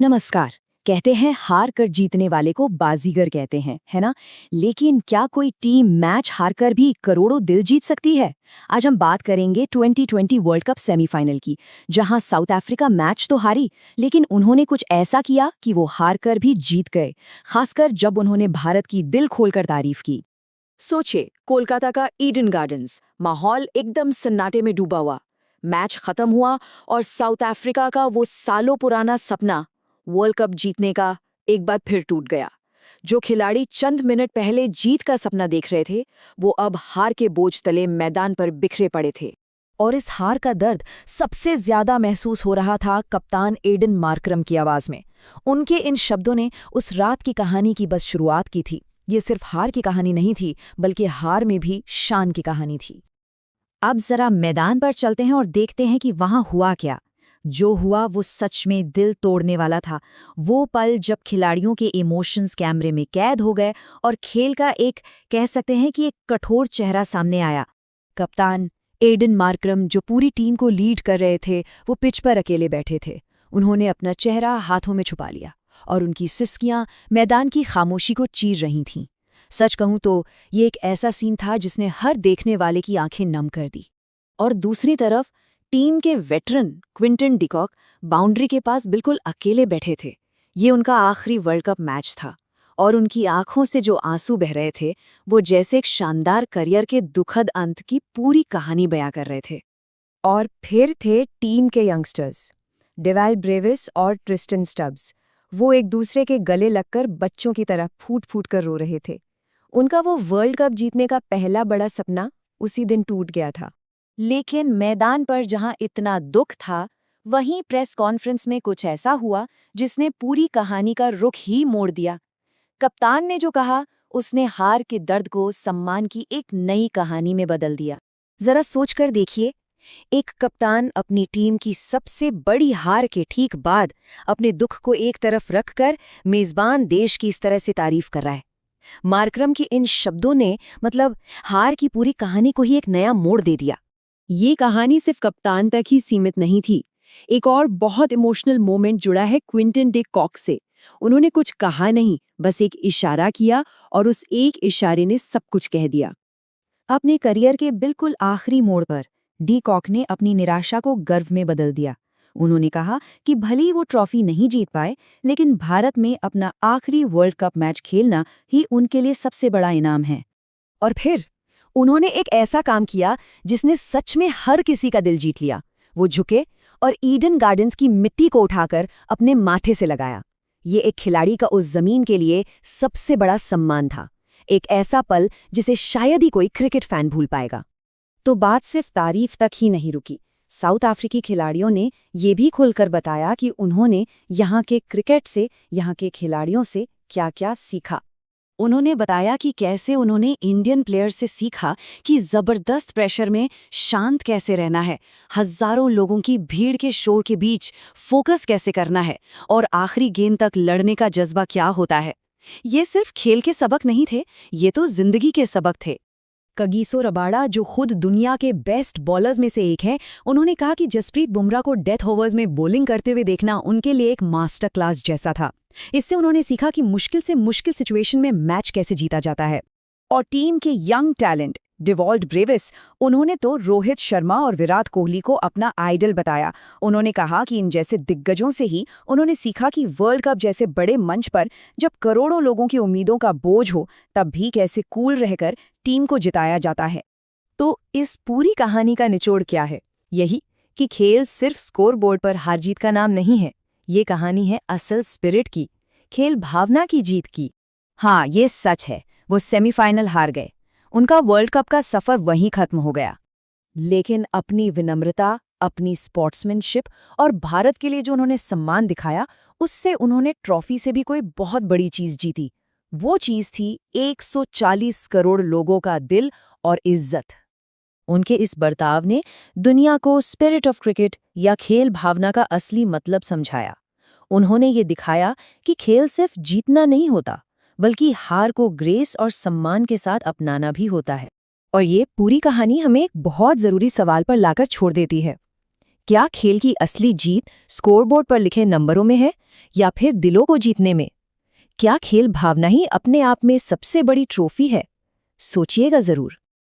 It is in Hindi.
नमस्कार। कहते हैं हार कर जीतने वाले को बाजीगर कहते हैं, है ना? लेकिन क्या कोई टीम मैच हारकर भी करोड़ों दिल जीत सकती है? आज हम बात करेंगे 2020 वर्ल्ड कप सेमीफाइनल की, जहां साउथ अफ्रीका मैच तो हारी, लेकिन उन्होंने कुछ ऐसा किया कि वो हारकर भी जीत गए, खासकर जब उन्होंने भारत की दिल खोलकर तारीफ की। सोचिए, कोलकाता का ईडन गार्डन्स, माहौल एकदम सन्नाटे में डूबा हुआ। मैच खत्म हुआ और साउथ अफ्रीका का वो सालों पुराना सपना वर्ल्ड कप जीतने का एक बार फिर टूट गया। जो खिलाड़ी चंद मिनट पहले जीत का सपना देख रहे थे, वो अब हार के बोझ तले मैदान पर बिखरे पड़े थे। और इस हार का दर्द सबसे ज्यादा महसूस हो रहा था कप्तान एडन मार्करम की आवाज में। उनके इन शब्दों ने उस रात की कहानी की बस शुरुआत की थी। ये सिर्फ हार की कहानी नहीं थी, बल्कि हार में भी शान की कहानी थी। अब जरा मैदान पर चलते हैं और देखते हैं कि वहां हुआ क्या। जो हुआ वो सच में दिल तोड़ने वाला था। वो पल जब खिलाड़ियों के इमोशंस कैमरे में कैद हो गए और खेल का एक, कह सकते हैं कि एक कठोर चेहरा सामने आया। कप्तान एडन मार्करम, जो पूरी टीम को लीड कर रहे थे, वो पिच पर अकेले बैठे थे। उन्होंने अपना चेहरा हाथों में छुपा लिया और उनकी सिसकियां मैदान की खामोशी को चीर रही थीं। सच कहूं तो ये एक ऐसा सीन था जिसने हर देखने वाले की आंखें नम कर दी। और दूसरी तरफ टीम के वेटरन क्विंटन डिकॉक बाउंड्री के पास बिल्कुल अकेले बैठे थे। ये उनका आखिरी वर्ल्ड कप मैच था और उनकी आंखों से जो आंसू बह रहे थे, वो जैसे एक शानदार करियर के दुखद अंत की पूरी कहानी बयां कर रहे थे। और फिर थे टीम के यंगस्टर्स, डेवाल ब्रेविस और ट्रिस्टन स्टब्स। वो एक दूसरे के गले लगकर बच्चों की तरह फूट फूट कर रो रहे थे। उनका वो वर्ल्ड कप जीतने का पहला बड़ा सपना उसी दिन टूट गया था। लेकिन मैदान पर जहां इतना दुख था, वहीं प्रेस कॉन्फ्रेंस में कुछ ऐसा हुआ जिसने पूरी कहानी का रुख ही मोड़ दिया। कप्तान ने जो कहा, उसने हार के दर्द को सम्मान की एक नई कहानी में बदल दिया। जरा सोचकर देखिए, एक कप्तान अपनी टीम की सबसे बड़ी हार के ठीक बाद अपने दुख को एक तरफ रखकर मेजबान देश की इस तरह से तारीफ कर रहा है। मार्करम के इन शब्दों ने हार की पूरी कहानी को ही एक नया मोड़ दे दिया। ये कहानी सिर्फ कप्तान तक ही सीमित नहीं थी। एक और बहुत इमोशनल मोमेंट जुड़ा है क्विंटन डे कॉक से। उन्होंने कुछ कहा नहीं, बस एक इशारा किया और उस एक इशारे ने सब कुछ कह दिया। अपने करियर के बिल्कुल आखिरी मोड़ पर डी कॉक ने अपनी निराशा को गर्व में बदल दिया। उन्होंने कहा कि भले ही वो ट्रॉफी नहीं जीत पाए, लेकिन भारत में अपना आखिरी वर्ल्ड कप मैच खेलना ही उनके लिए सबसे बड़ा इनाम है। और फिर उन्होंने एक ऐसा काम किया जिसने सच में हर किसी का दिल जीत लिया। वो झुके और ईडन गार्डन्स की मिट्टी को उठाकर अपने माथे से लगाया। ये एक खिलाड़ी का उस जमीन के लिए सबसे बड़ा सम्मान था। एक ऐसा पल जिसे शायद ही कोई क्रिकेट फैन भूल पाएगा। तो बात सिर्फ तारीफ तक ही नहीं रुकी। साउथ अफ्रीकी खिलाड़ियों ने ये भी खुलकर बताया कि उन्होंने यहाँ के क्रिकेट से, यहाँ के खिलाड़ियों से क्या-क्या सीखा। उन्होंने बताया कि कैसे उन्होंने इंडियन प्लेयर से सीखा कि जबरदस्त प्रेशर में शांत कैसे रहना है, हजारों लोगों की भीड़ के शोर के बीच फोकस कैसे करना है और आखिरी गेंद तक लड़ने का जज्बा क्या होता है। ये सिर्फ खेल के सबक नहीं थे, ये तो जिंदगी के सबक थे। कगिसो रबाड़ा, जो खुद दुनिया के बेस्ट बॉलर्स में से एक हैं, उन्होंने कहा कि जसप्रीत बुमराह को डेथ ओवर्स में बॉलिंग करते हुए देखना उनके लिए एक मास्टर क्लास जैसा था। इससे उन्होंने सीखा कि मुश्किल से मुश्किल सिचुएशन में मैच कैसे जीता जाता है। और टीम के यंग टैलेंट डेवाल्ड ब्रेविस, उन्होंने तो रोहित शर्मा और विराट कोहली को अपना आइडल बताया। उन्होंने कहा कि इन जैसे दिग्गजों से ही उन्होंने सीखा कि वर्ल्ड कप जैसे बड़े मंच पर जब करोड़ों लोगों की उम्मीदों का बोझ हो, तब भी कैसे कूल रहकर टीम को जिताया जाता है। तो इस पूरी कहानी का निचोड़ क्या है? यही कि खेल सिर्फ स्कोरबोर्ड पर हार जीत का नाम नहीं है। ये कहानी है असल स्पिरिट की, खेल भावना की जीत की। हाँ, ये सच है, वो सेमीफाइनल हार गए, उनका वर्ल्ड कप का सफर वहीं खत्म हो गया। लेकिन अपनी विनम्रता, अपनी स्पोर्ट्समैनशिप और भारत के लिए जो उन्होंने सम्मान दिखाया, उससे उन्होंने ट्रॉफी से भी कोई बहुत बड़ी चीज जीती। वो चीज थी 140 करोड़ लोगों का दिल और इज्जत। उनके इस बर्ताव ने दुनिया को स्पिरिट ऑफ क्रिकेट या खेल भावना का असली मतलब समझाया। उन्होंने ये दिखाया कि खेल सिर्फ जीतना नहीं होता, बल्कि हार को ग्रेस और सम्मान के साथ अपनाना भी होता है। और ये पूरी कहानी हमें एक बहुत ज़रूरी सवाल पर लाकर छोड़ देती है। क्या खेल की असली जीत स्कोरबोर्ड पर लिखे नंबरों में है या फिर दिलों को जीतने में? क्या खेल भावना ही अपने आप में सबसे बड़ी ट्रॉफी है? सोचिएगा जरूर।